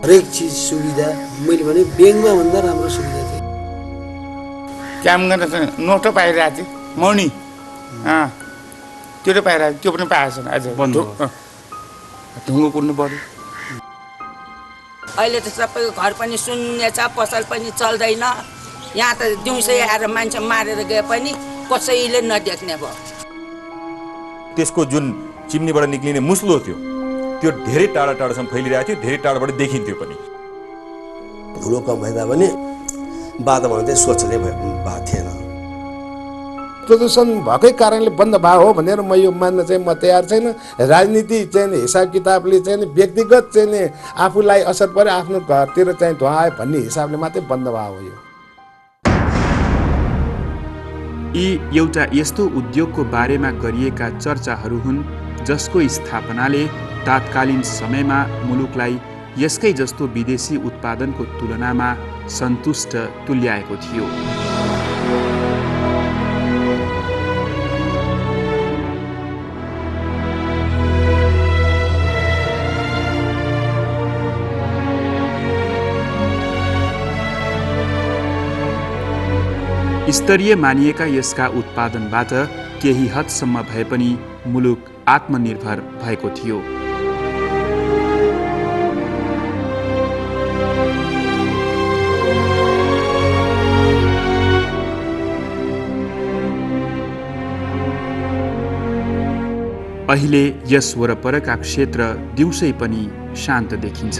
हरेक चिज सुविधा मैले भने ब्याङ्कमा भन्दा राम्रो सुविधा थियो। काम गर्न नोटो पाइरहेको थियो मौनी त्यो त पाइरहेको त्यो पनि पाएको छैन। आज ढुङ्गो कुद्नु पर्यो। अहिले त सबैको घर पनि शून्य छ, पसल पनि चल्दैन। यहाँ त दिउँसो आएर मान्छे मारेर गए पनि कसैले नदेख्ने भयो। त्यसको जुन चिम्नीबाट निक्लिने मुस्लो थियो त्यो धेरै टाढा टाढासम्म फैलिरहेको थियो, धेरै टाढाबाट देखिन्थ्यो पनि। धुलो कम भए तापनि वातावरण चाहिँ स्वच्छ नै भएको थिएन। प्रदूषण भएकै कारणले बन्द भयो हो भनेर म यो मान्न चाहिँ म तयार छैन। राजनीति चाहिँ हिसाब किताबले चाहिँ व्यक्तिगत चाहिँ आफूलाई असर पर्यो, आफ्नो घरतिर चाहिँ धुवा आयो भन्ने हिसाबले मात्रै बन्द भयो हो। यो यी एउटा यस्तो उद्योगको बारेमा गरिएका चर्चाहरू हुन् जसको स्थापनाले तात्कालीन समयमा मुलुकलाई यसकै जस्तो विदेशी उत्पादनको तुलनामा सन्तुष्ट तुल्याएको थियो। स्तरीय मानिएका यसका उत्पादनबाट केही हदसम्म भए पनि मुलुक आत्मनिर्भर भएको थियो। अहिले यस वरपरका क्षेत्र दिउँसै पनि शान्त देखिन्छ।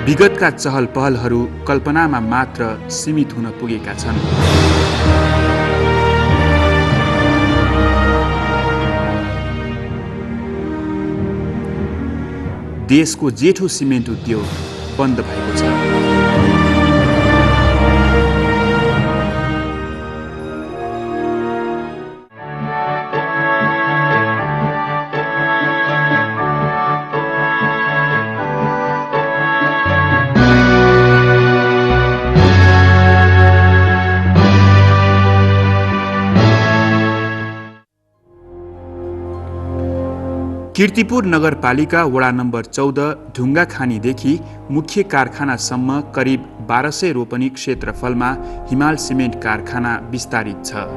विगतका चहल पहलहरू कल्पनामा मात्र सीमित हुन पुगेका छन्। देशको जेठो सिमेन्ट उद्योग बन्द भएको छ। कीर्तिपुर नगरपालिका वडा नम्बर 14 ढुङ्गाखानीदेखि मुख्य कारखानासम्म करिब 1200 रोपनी क्षेत्रफलमा हिमाल सिमेन्ट कारखाना विस्तारित छ।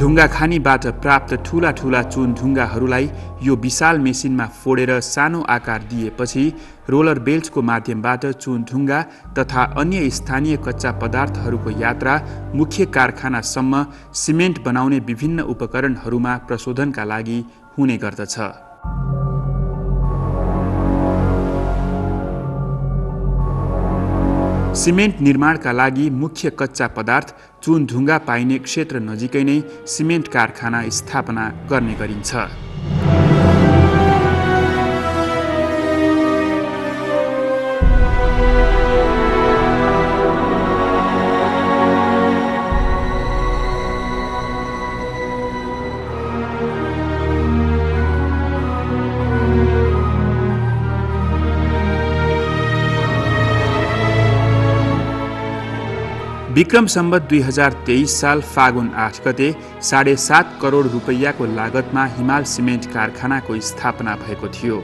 ढुङ्गाखानीबाट प्राप्त ठूला ठूला चुन ढुङ्गाहरूलाई यो विशाल मेसिनमा फोडेर सानो आकार दिएपछि रोलर बेल्टको माध्यमबाट चुन ढुङ्गा तथा अन्य स्थानीय कच्चा पदार्थहरूको यात्रा मुख्य कारखानासम्म सिमेन्ट बनाउने विभिन्न उपकरणहरूमा प्रशोधनका लागि हुने गर्दछ। सिमेन्ट निर्माणका लागि मुख्य कच्चा पदार्थ चुन ढुङ्गा पाइने क्षेत्र नजिकै नै सिमेन्ट कारखाना स्थापना गर्ने गरिन्छ। विक्रम सम्वत 2023 साल फागुन 8 गते 7.5 करोड रुपैयाँको लागतमा हिमाल सिमेन्ट कारखानाको स्थापना भएको थियो।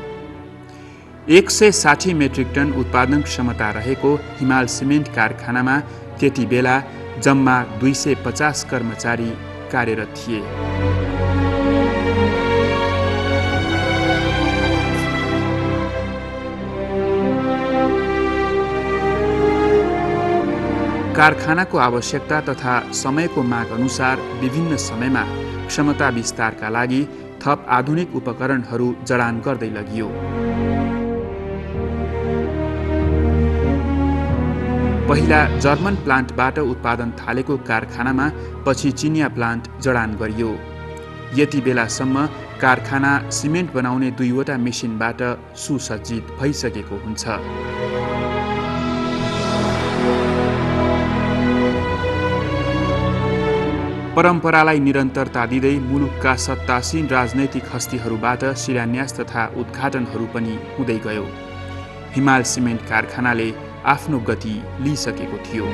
160 मेट्रिक टन उत्पादन क्षमता रहेको हिमाल सिमेन्ट कारखानामा त्यति बेला जम्मा 250 कर्मचारी कार्यरत थिए। कारखानाको आवश्यकता तथा समयको माग अनुसार विभिन्न समयमा क्षमता विस्तारका लागि थप आधुनिक उपकरणहरू जडान गर्दै लगियो। पहिला जर्मन प्लान्टबाट उत्पादन थालेको कारखानामा पछि चिनिया प्लान्ट जडान गरियो। यति बेलासम्म कारखाना सिमेन्ट बनाउने 2वटा मेसिनबाट सुसज्जित भइसकेको हुन्छ। परम्परालाई निरन्तरता दिँदै मुलुकका सत्तासीन राजनैतिक हस्तीहरूबाट शिलान्यास तथा उद्घाटनहरू पनि हुँदै गयो। हिमाल सिमेन्ट कारखानाले आफ्नो गति लिइसकेको थियो।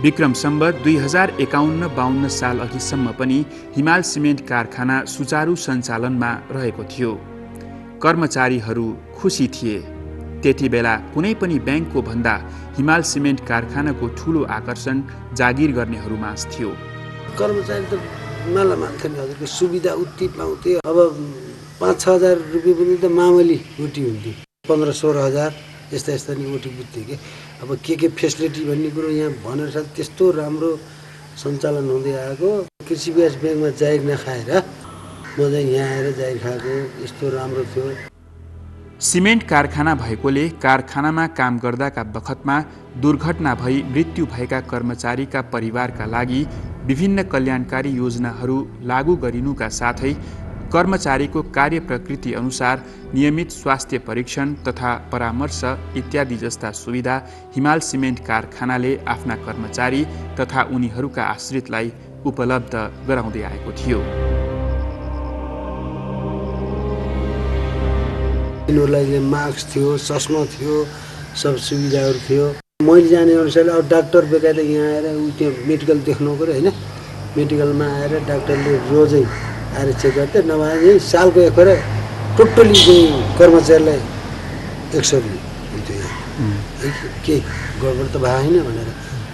विक्रम सम्वत 2051-52 साल अघिसम्म पनि हिमाल सिमेन्ट कारखाना सुचारू सञ्चालनमा रहेको थियो। कर्मचारीहरू खुसी थिए। त्यति बेला कुनै पनि ब्याङ्कको भन्दा हिमाल सिमेन्ट कारखानाको ठुलो आकर्षण जागिर गर्नेहरूमा थियो। कर्मचारी त मालामाल थिए नि हजुरको सुविधा उति पाउँथे। अब 5-6 हजार रुपियाँ पनि त मामुली उटी हुन्थ्यो। 15-16 हजार यस्ता यस्ता नि उटी बुझ्थ्यो कि अब के फेसिलिटी भन्ने कुरो यहाँ भनेर त्यस्तो राम्रो सञ्चालन हुँदै आएको। कृषि विकास ब्याङ्कमा जागिर नखाएर म चाहिँ यहाँ आएर जागिर खाएको यस्तो राम्रो थियो। सिमेन्ट कारखाना भएकोले कारखानामा काम गर्दाका बखतमा दुर्घटना भई मृत्यु भएका कर्मचारीका परिवारका लागि विभिन्न कल्याणकारी योजनाहरू लागू गरिनुका साथै कर्मचारीको कार्य प्रकृति अनुसार नियमित स्वास्थ्य परीक्षण तथा परामर्श इत्यादि जस्ता सुविधा हिमाल सिमेन्ट कारखानाले आफ्ना कर्मचारी तथा उनीहरूका आश्रितलाई उपलब्ध गराउँदै आएको थियो। यिनीहरूलाई मास्क थियो, चस्मा थियो, सब सुविधाहरू थियो। मैले जाने अनुसार अब डाक्टर बेकायदा यहाँ आएर त्यो मेडिकल देख्नु पऱ्यो होइन। मेडिकलमा आएर डाक्टरले रोजै आएर चेक गर्थे। नभए यही सालको एकखेर टोटली चाहिँ कर्मचारीलाई एक्सरे हुन्थ्यो यहाँ। केही गडबड त भयो होइन भनेर।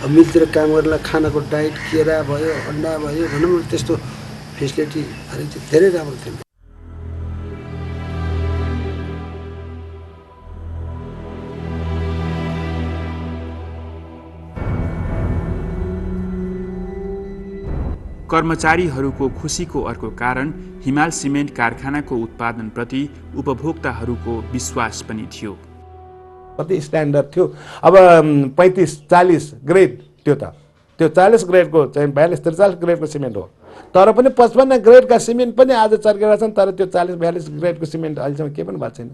अब मिलतिर काम गर्नलाई खानाको डाइट केरा भयो, अन्डा भयो भनौँ न, त्यस्तो फेसिलिटी धेरै राम्रो थियो। कर्मचारीहरूको खुसीको अर्को कारण हिमाल सिमेन्ट कारखानाको उत्पादनप्रति उपभोक्ताहरूको विश्वास पनि थियो। कति स्ट्यान्डर्ड थियो। अब 35-40 ग्रेड त्यो 40 ग्रेडको चाहिँ 42-43 ग्रेडको सिमेन्ट हो। तर पनि 55 ग्रेडका सिमेन्ट पनि आज चर्केका छन्। तर त्यो 40-42 ग्रेडको सिमेन्ट अहिलेसम्म केही पनि भएको छैन।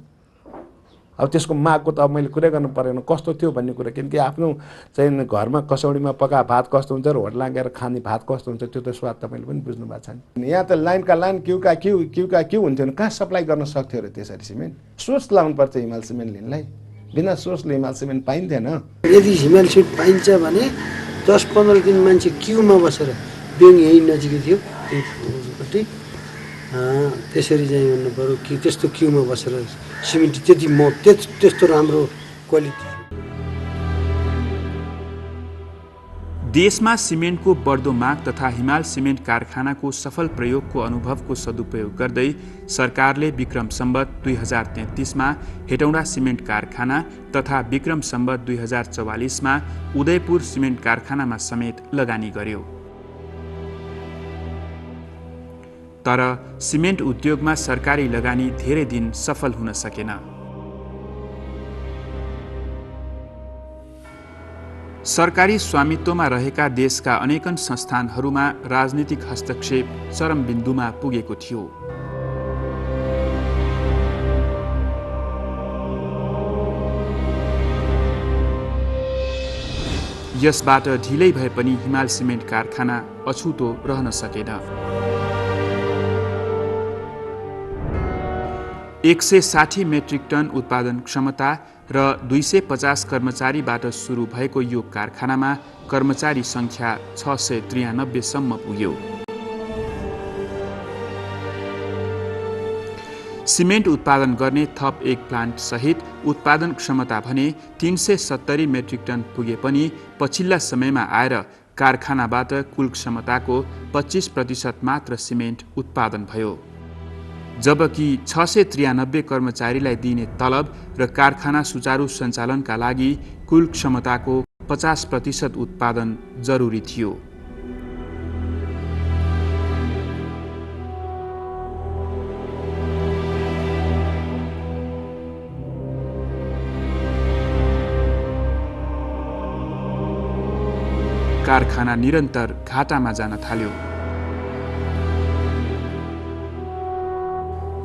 अब त्यसको मागको त अब मैले कुरै गर्नु परेन कस्तो थियो भन्ने कुरा। किनकि आफ्नो चाहिँ घरमा कसौडीमा पका भात कस्तो हुन्छ र होटल लागेर खाने भात कस्तो हुन्छ त्यो त स्वाद तपाईँले पनि बुझ्नु भएको छैन। यहाँ त लाइनका लाइन क्युका क्यु हुन्थ्यो भने कहाँ सप्लाई गर्न सक्थ्यो र त्यसरी सिमेन्ट। सोर्स लाउनु पर्छ हिमाल सिमेन्ट लिनलाई। बिना सोर्सले हिमाल सिमेन्ट पाइन्थेन। यदि हिमाल सिमेन्ट पाइन्छ भने 10-15 दिन मान्छे क्युमा बसेर ब्याङ्क यहीँ नजिकै थियो त्योपट्टि त्यसरी चाहिँ भन्नु पऱ्यो कि त्यस्तो क्युमा बसेर सिमेन्ट त्यस्तो राम्रो क्वालिटी। देशमा सिमेन्टको बढ्दो माग तथा हिमाल सिमेन्ट कारखानाको सफल प्रयोगको अनुभवको सदुपयोग गर्दै सरकारले विक्रम सम्वत 2033मा हेटौँडा सिमेन्ट कारखाना तथा विक्रम सम्वत 2044मा उदयपुर सिमेन्ट कारखानामा समेत लगानी गर्यो। तर सिमेन्ट उद्योगमा सरकारी लगानी धेरै दिन सफल हुन सकेन। सरकारी स्वामित्वमा रहेका देशका अनेकन संस्थानहरूमा राजनीतिक हस्तक्षेप चरम बिन्दुमा पुगेको थियो। यसबाट ढिलै भए पनि हिमाल सिमेन्ट कारखाना अछुतो रहन सकेन। 160 मेट्रिक टन उत्पादन क्षमता र 250 कर्मचारीबाट सुरु भएको यो कारखानामा कर्मचारी सङ्ख्या 693 सम्म पुग्यो। सिमेन्ट उत्पादन गर्ने थप एक प्लान्ट सहित उत्पादन क्षमता भने 370 मेट्रिक टन पुगे पनि पछिल्ला समयमा आएर कारखानाबाट कुल क्षमताको 25% मात्र सिमेन्ट उत्पादन भयो। जबकि 693 कर्मचारीलाई दिइने तलब र कारखाना सुचारू सञ्चालनका लागि कुल क्षमताको 50% उत्पादन जरुरी थियो। कारखाना निरन्तर घाटामा जान थाल्यो।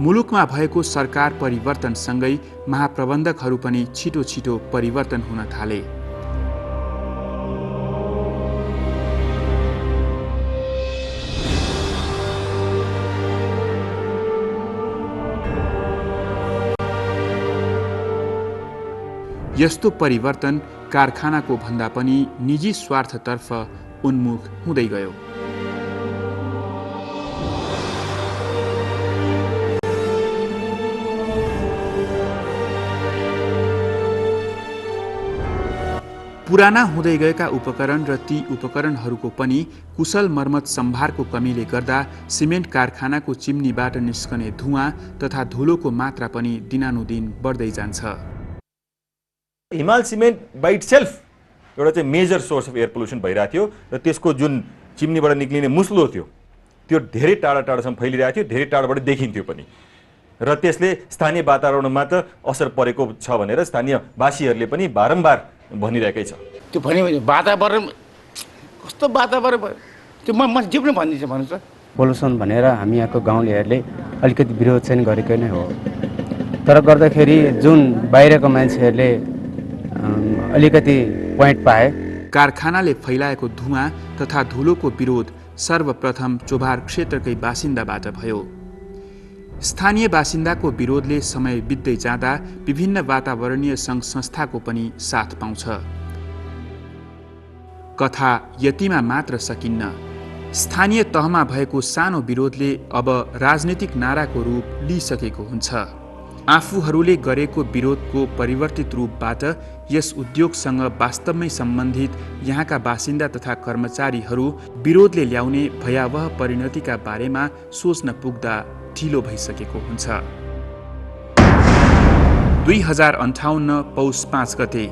मुलुकमा भएको सरकार परिवर्तनसँगै महाप्रबन्धकहरू पनि छिटो छिटो परिवर्तन हुन थाले। यस्तो परिवर्तन कारखानाको भन्दा पनि निजी स्वार्थतर्फ उन्मुख हुँदै गयो। पुराना हुँदै गएका उपकरण र ती उपकरणहरूको पनि कुशल मर्मत सम्भारको कमीले गर्दा सिमेन्ट कारखानाको चिम्नीबाट निस्कने धुवाँ तथा धुलोको मात्रा पनि दिनानुदिन बढ्दै जान्छ। हिमाल सिमेन्ट बाइ इटसेल्फ एउटा चाहिँ major source of air pollution भइरहेको थियो र त्यसको जुन चिम्नीबाट निक्लिने मुस्लो थियो त्यो धेरै टाढा टाढासम्म फैलिरहेको थियो, धेरै टाढाबाट देखिन्थ्यो पनि र त्यसले स्थानीय वातावरणमा त असर परेको छ भनेर स्थानीयवासीहरूले पनि बारम्बार भनिरहेकै छ। त्यो भने वातावरण कस्तो वातावरण भयो त्यो म जे पनि भनिदिन्छु भन्नु छ। पोल्युसन भनेर हामी यहाँको गाउँलेहरूले अलिकति विरोध चाहिँ गरेकै नै हो, तर गर्दाखेरि जुन बाहिरको मान्छेहरूले अलिकति पोइन्ट पाए। कारखानाले फैलाएको धुवाँ तथा धुलोको विरोध सर्वप्रथम चोभार क्षेत्रकै बासिन्दाबाट भयो। स्थानीय बासिन्दाको विरोधले समय बित्दै जाँदा विभिन्न वातावरणीय सङ्घ संस्थाको पनि साथ पाउँछ। कथा यतिमा मात्र सकिन्न। स्थानीय तहमा भएको सानो विरोधले अब राजनीतिक नाराको रूप लिइसकेको हुन्छ। आफूहरूले गरेको विरोधको परिवर्तित रूपबाट यस उद्योगसँग वास्तवमै सम्बन्धित यहाँका बासिन्दा तथा कर्मचारीहरू विरोधले ल्याउने भयावह परिणतिका बारेमा सोच्न पुग्दा ढिलो भइसकेको हुन्छ। 2058 पौष 5 गते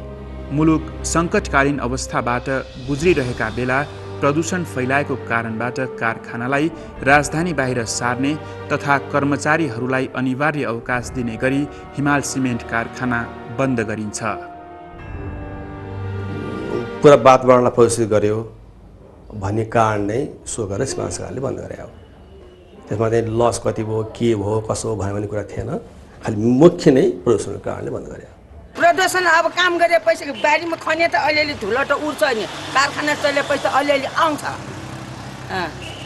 मुलुक सङ्कटकालीन अवस्थाबाट गुज्रिरहेका बेला प्रदूषण फैलाएको कारणबाट कारखानालाई राजधानी बाहिर सार्ने तथा कर्मचारीहरूलाई अनिवार्य अवकाश दिने गरी हिमाल सिमेन्ट कारखाना बन्द गरिन्छ। पुरा वातावरणलाई प्रदूषित गर्यो भन्ने कारण नै सो गरेर सिमेन्ट सरकारले बन्द गरे हो। त्यसमा चाहिँ लस कति भयो, के भयो, कसो भयो भन्ने कुरा थिएन, खालि मुख्य नै प्रदूषणको कारणले बन्द गरे। प्रदूषण अब काम गरेपछि बारीमा खने त अलिअलि धुलो त उड्छ नि, कारखाना चलेपछि त अलिअलि आउँछ,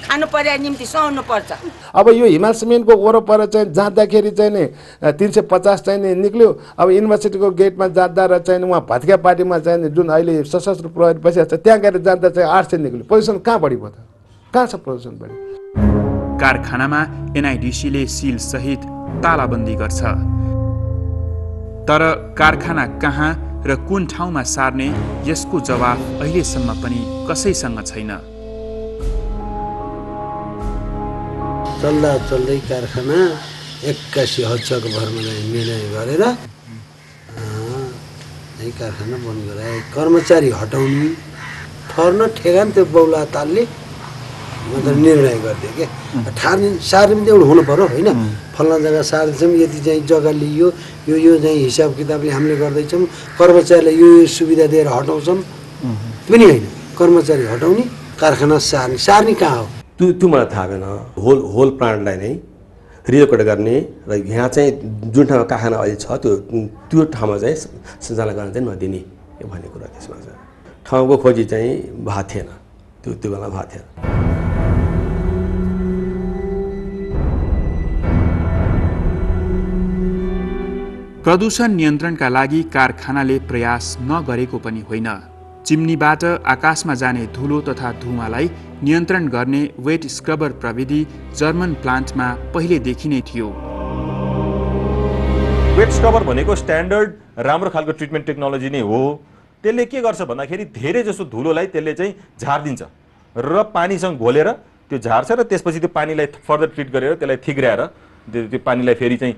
खानु पर्या निम्ति सहनु पर्छ। अब यो हिमाल सिमेन्टको वरपर चाहिँ जाँदाखेरि चाहिँ नि 350 चाहिँ नि निक्ल्यो। अब युनिभर्सिटीको गेटमा जाँदा र चाहिँ उहाँ भत्किया पार्टीमा चाहिँ नि जुन अहिले सशस्त्र प्रहरी बसिरहेको छ त्यहाँ गएर जाँदा चाहिँ 800 निक्ल्यो। प्रदूषण कहाँ बढी भयो त? कहाँ छ प्रदूषण बढी? कारखानामा एनआइडिसीले सिल सहित तालाबन्दी गर्छ, तर कारखाना कहाँ र कुन ठाउँमा सार्ने यसको जवाफ अहिलेसम्म पनि कसैसँग छैन। चल्दा चल्दै कारखाना 81 हजारको भरमा निर्णय गरेर कारखाना बन्द गराए। कर्मचारी हटाउने ठर्न ठेगान त्यो बौला तालले मतलब निर्णय गरिदियो क्या। ठार्ने सार्ने पनि एउटा हुनु पर्यो होइन। फल्ना जग्गा सार्दैछौँ, यति चाहिँ जग्गा लिइयो, यो चाहिँ हिसाब किताबले हामीले गर्दैछौँ, कर्मचारीलाई यो सुविधा दिएर हटाउँछौँ पनि होइन। कर्मचारी हटाउने, कारखाना सार्ने कहाँ हो? त्यो मलाई थाहा भएन। होल प्लान्टलाई नै रिलोकेट गर्ने र यहाँ चाहिँ जुन ठाउँमा कारखाना अहिले छ त्यो ठाउँमा चाहिँ सञ्चालन गर्न चाहिँ नदिने भन्ने कुरा त्यसमा छ। ठाउँको खोजी चाहिँ भएको थिएन, त्यो बेला भएको थिएन। प्रदूषण नियन्त्रणका लागि कारखानाले प्रयास नगरेको पनि होइन। चिम्नीबाट आकाशमा जाने धुलो तथा धुवाँलाई नियन्त्रण गर्ने वेट स्क्रबर प्रविधि जर्मन प्लान्टमा पहिलेदेखि नै थियो। वेट स्क्रबर भनेको स्ट्यान्डर्ड राम्रो खालको ट्रिटमेन्ट टेक्नोलोजी नै हो। त्यसले के गर्छ भन्दाखेरि धेरै जसो धुलोलाई त्यसले चाहिँ झारिदिन्छ र पानीसँग घोलेर त्यो झार्छ र त्यसपछि त्यो पानीलाई फर्दर ट्रिट गरेर त्यसलाई थिग्राएर त्यो पानीलाई फेरि चाहिँ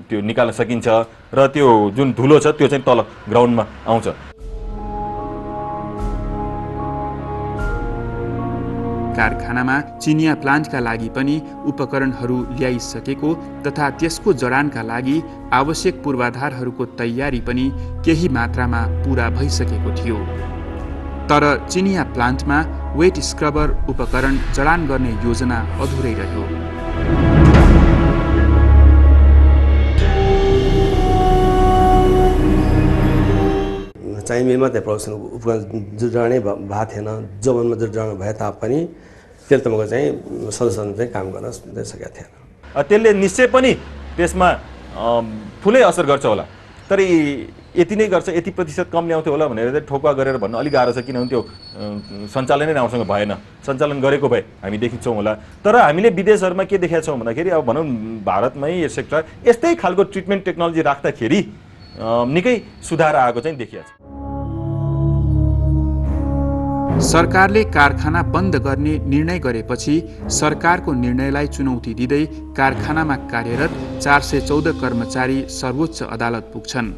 त्यो निकाल्न सकिन्छ र त्यो जुन धुलो छ त्यो चाहिँ तल ग्राउन्डमा आउँछ। कारखानामा चिनिया प्लान्टका लागि पनि उपकरणहरू ल्याइसकेको तथा त्यसको जडानका लागि आवश्यक पूर्वाधारहरूको तयारी पनि केही मात्रामा पूरा भइसकेको थियो। तर चिनिया प्लान्टमा वेट स्क्रबर उपकरण जडान गर्ने योजना अधुरै रह्यो। चाहिँ मिलमा त्यहाँ प्रदूषण उपकरण जुटाउने भएको थिएन। जबनमा जुटाउनु भए तापनि त्यसले चाहिँ सल्युसन चाहिँ काम गर्न सकेका थिएन। त्यसले निश्चय पनि त्यसमा ठुलै असर गर्छ होला, तर यति नै गर्छ, यति प्रतिशत कम ल्याउँथ्यो होला भनेर चाहिँ ठोक्वा गरेर भन्न अलिक गाह्रो छ, किनभने त्यो सञ्चालनै राम्रोसँग भएन। सञ्चालन गरेको भए हामी देखिन्छौँ होला, तर हामीले विदेशहरूमा के देखेका छौँ भन्दाखेरि अब भनौँ भारतमै यो सेक्टर यस्तै खालको ट्रिटमेन्ट टेक्नोलोजी राख्दाखेरि निकै सुधार आएको चाहिँ देखिएको छ। सरकारले कारखाना बन्द गर्ने निर्णय गरेपछि सरकारको निर्णयलाई चुनौती दिँदै कारखानामा कार्यरत 414 कर्मचारी सर्वोच्च अदालत पुग्छन्।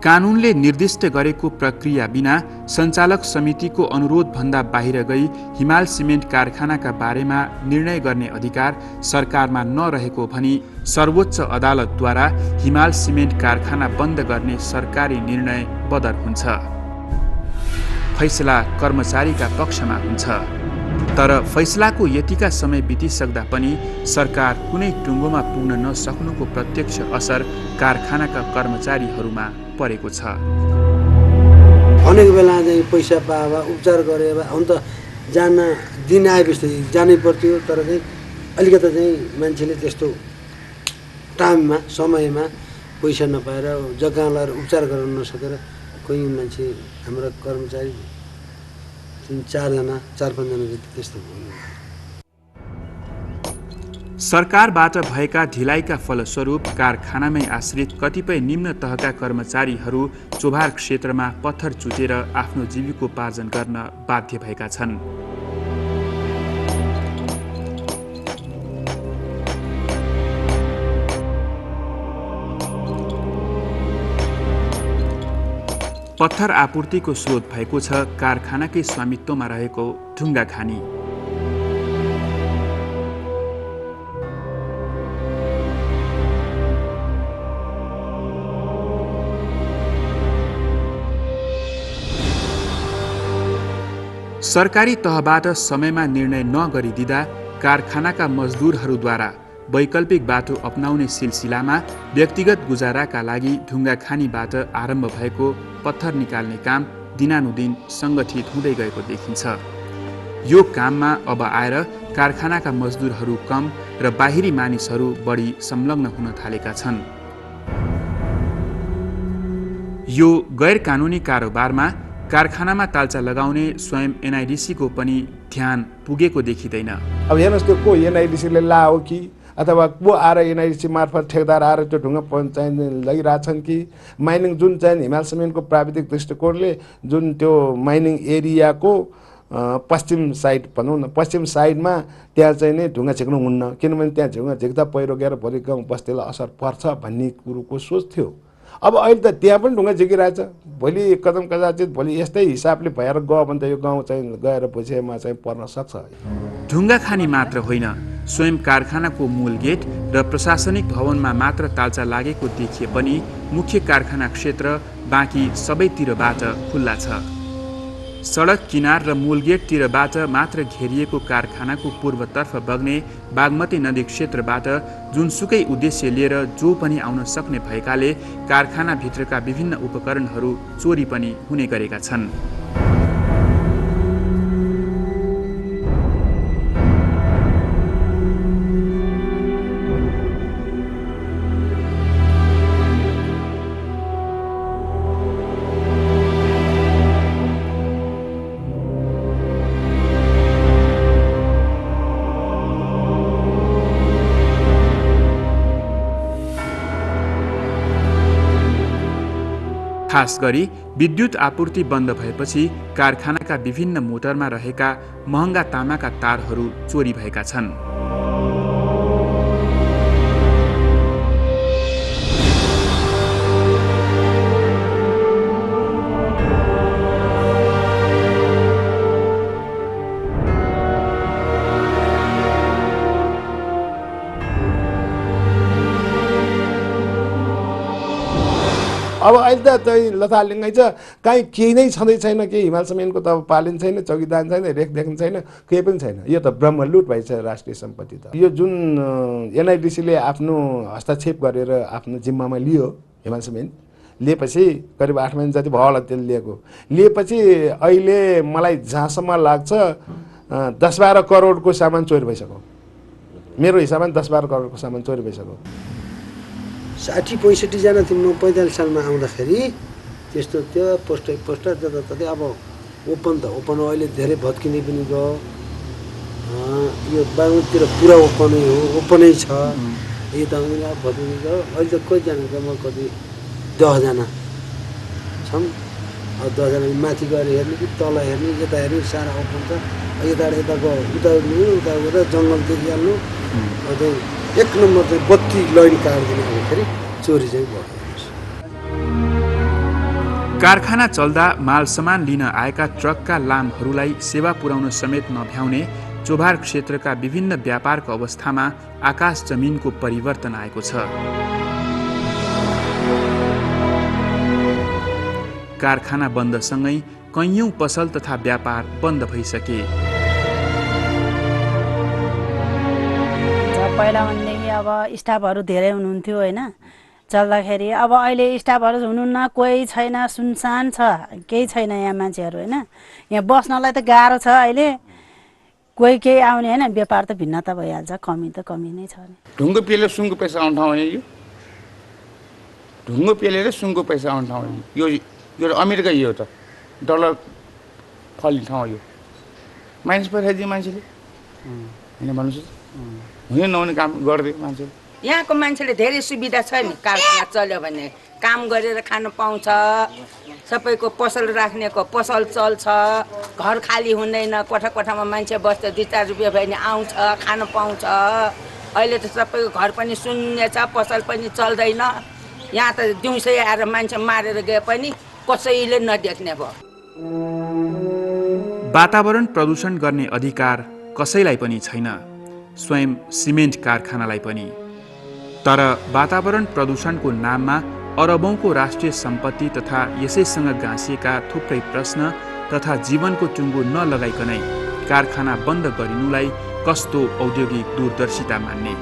कानुनले निर्दिष्ट गरेको प्रक्रिया बिना सञ्चालक समितिको अनुरोधभन्दा बाहिर गई हिमाल सिमेन्ट कारखानाका बारेमा निर्णय गर्ने अधिकार सरकारमा नरहेको भनी सर्वोच्च अदालतद्वारा हिमाल सिमेन्ट कारखाना बन्द गर्ने सरकारी निर्णय बदर हुन्छ। फैसला कर्मचारीका पक्षमा हुन्छ, तर फैसलाको यतिका समय बितिसक्दा पनि सरकार कुनै टुङ्गोमा पुग्न नसक्नुको प्रत्यक्ष असर कारखानाका कर्मचारीहरूमा परेको छ। अनेक बेला चाहिँ पैसा पाए उपचार गरे अन्त जान दिन आएपछि जानै पर्थ्यो, तर चाहिँ अलिकति चाहिँ मान्छेले त्यस्तो टाइममा समयमा पैसा नपाएर जग्गा लगाएर उपचार गराउन नसकेर कोही मान्छे हाम्रो कर्मचारी 4-5जना जति त्यस्तो भयो। सरकारबाट भएका ढिलाइका फलस्वरूप कारखानामै आश्रित कतिपय निम्न तहका कर्मचारीहरू चोभार क्षेत्रमा पत्थर चुटेर आफ्नो जीविकोपार्जन गर्न बाध्य भएका छन्। पत्थर आपूर्तिको स्रोत भएको छ कारखानाकै स्वामित्वमा रहेको ढुङ्गा खानी। सरकारी तहबाट समयमा निर्णय नगरिदिँदा कारखानाका मजदुरहरूद्वारा वैकल्पिक बाटो अपनाउने सिलसिलामा व्यक्तिगत गुजाराका लागि ढुङ्गा खानीबाट आरम्भ भएको पत्थर निकाल्ने काम दिनानुदिन सङ्गठित हुँदै गएको देखिन्छ। यो काममा अब आएर कारखानाका मजदुरहरू कम र बाहिरी मानिसहरू बढी संलग्न हुन थालेका छन्। यो गैर कानुनी कारोबारमा कारखानामा ताल्चा लगाउने स्वयं एनआइडिसीको पनि ध्यान पुगेको देखिँदैन। अब हेर्नुहोस् त्यो को एनआइडिसीले लाओ कि अथवा को आएर एनआइडिसी मार्फत ठेकदार आएर त्यो ढुङ्गा चाहिँ लगिरहेछन् कि माइनिङ जुन चाहिँ हिमाल सिमेन्टको प्राविधिक दृष्टिकोणले जुन त्यो माइनिङ एरियाको पश्चिम साइड भनौँ न, पश्चिम साइडमा त्यहाँ चाहिँ नै ढुङ्गा झिक्नु हुन्न, किनभने त्यहाँ ढुङ्गा झिक्दा पहिरो गएर भोलि गाउँ बस्तीलाई असर पर्छ भन्ने कुरोको सोच थियो। अब अहिले त त्यहाँ पनि ढुङ्गा झिकिरहेछ, भोलि कदम कदाचित भोलि यस्तै हिसाबले भएर गयो भने त यो गाउँ चाहिँ गएर पछि चाहिँ पर्न सक्छ। ढुङ्गा खानी मात्र होइन, स्वयं कारखानाको मूल गेट र प्रशासनिक भवनमा मात्र ताल्चा लागेको देखिए पनि मुख्य कारखाना क्षेत्र बाँकी सबैतिरबाट खुल्ला छ। सडक किनार र मूल गेटतिरबाट मात्र घेरिएको कारखानाको पूर्वतर्फ बग्ने बागमती नदी क्षेत्रबाट जुनसुकै उद्देश्य लिएर जो पनि आउन सक्ने भएकाले कारखानाभित्रका विभिन्न उपकरणहरू चोरी पनि हुने गरेका छन्। खास गरी विद्युत आपूर्ति बन्द भएपछि कारखानाका विभिन्न मोटरमा रहेका महँगा तामाका तारहरू चोरी भएका छन्। अब अहिले त चाहिँ लथालिङ्गै छ, कहीँ केही नै छँदै छैन, केही हिमाल सिमेन्टको त अब पालिन छैन, चौकीदार छैन, रेखदेख छैन, केही पनि छैन। यो त ब्रह्मलुट भइछ राष्ट्रिय सम्पत्ति त। यो जुन एनआइडिसीले आफ्नो हस्तक्षेप गरेर आफ्नो जिम्मामा लियो हिमाल सिमेन्ट लिएपछि करिब 8 महिना जति भयो होला त्यसले लिएको। लिएपछि अहिले मलाई जहाँसम्म लाग्छ 10-12 करोडको सामान चोरी भइसक्यो। मेरो हिसाबमा 10-12 करोडको सामान चोरी भइसक्यो। 60-65 जना थियौँ 45 सालमा आउँदाखेरि। त्यस्तो त्यो पोस्टर जताततै अब ओपन अहिले धेरै भत्किने पनि गयो। यो बागमतीतिर पुरा ओपनै छ। यता पनि अब भत्किने गयो। अहिले त कतिजना म कति 10 जना छौँ। अब 10 जना माथि गएर हेर्ने कि तल हेर्ने यता हेर्ने सारा ओपन छ। यताबाट यता गयो उता गएर जङ्गल देखिहाल्नु। चाहिँ 1 नम्बर चाहिँ बत्ती लाइन काट्दिने आउँदाखेरि चोरी चाहिँ भयो। कारखाना चल्दा माल सामान लिन आएका ट्रकका लामहरूलाई सेवा पुर्याउन समेत नभ्याउने चोभार क्षेत्रका विभिन्न व्यापारको अवस्थामा आकाश जमिनको परिवर्तन आएको छ। कारखाना बन्दसँगै कैयौं पसल तथा व्यापार बन्द भइसके। पहिला भनेदेखि अब स्टाफहरू धेरै हुनुहुन्थ्यो होइन, चल्दाखेरि अब अहिले स्टाफहरू हुनुहुन्न, कोही छैन, सुनसान छ, केही छैन यहाँ मान्छेहरू होइन। यहाँ बस्नलाई त गाह्रो छ अहिले, कोही केही आउने होइन, व्यापार त भिन्नता भइहाल्छ, कमी त कमी नै छ। ढुङ्गो पेलेर सुनको पैसा आउने ठाउँ होइन यो, ढुङ्गो पेलेर सुनको पैसा आउने ठाउँ होइन यो। यो अमेरिका यो त डलर फल्ने ठाउँ यो। माइनस पठाइदियो मान्छेले होइन भन्नुहोस्, हुने नहुने काम गरिदियो मान्छेले। यहाँको मान्छेले धेरै सुविधा छ नि, कारखाना चल्यो भने काम गरेर खान पाउँछ, सबैको पसल राख्नेको पसल चल्छ, घर खाली हुँदैन, कोठामा मान्छे बस्छ, 2-4 रुपियाँ भयो भने आउँछ, खान पाउँछ। अहिले त सबैको घर पनि शून्य छ, पसल पनि चल्दैन। यहाँ त दिउँसै आएर मान्छे मारेर गए पनि कसैले नदेख्ने भयो। वातावरण प्रदूषण गर्ने अधिकार कसैलाई पनि छैन, स्वयं सिमेन्ट कारखानालाई पनि। तर वातावरण प्रदूषणको नाममा अरबौंको राष्ट्रिय सम्पत्ति तथा यसैसँग गाँसिएका थुप्रै प्रश्न तथा जीवनको टुङ्गो नलगाइकनै कारखाना बन्द गरिनुलाई कस्तो औद्योगिक दूरदर्शिता मान्ने।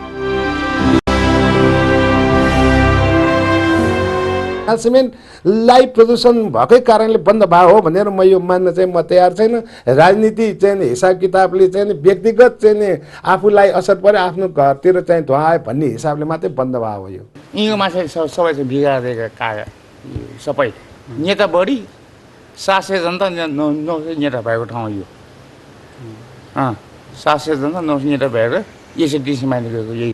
सिमेन्टलाई प्रदूषण भएकै कारणले बन्द भयो हो भनेर म यो मान्न चाहिँ म तयार छैन। राजनीति चाहिँ हिसाब किताबले चाहिँ व्यक्तिगत चाहिँ आफूलाई असर पर्यो, आफ्नो घरतिर चाहिँ धुवा आयो भन्ने हिसाबले मात्रै बन्द भयो हो। यो यिनीको मान्छे सबै चाहिँ बिगारेका काया सबै नेता बढी शासकीय जनता नेता भएको ठाउँ यो। 700 जनता नेता भएर यसरी डिसिमाइन्ड गरेको यही।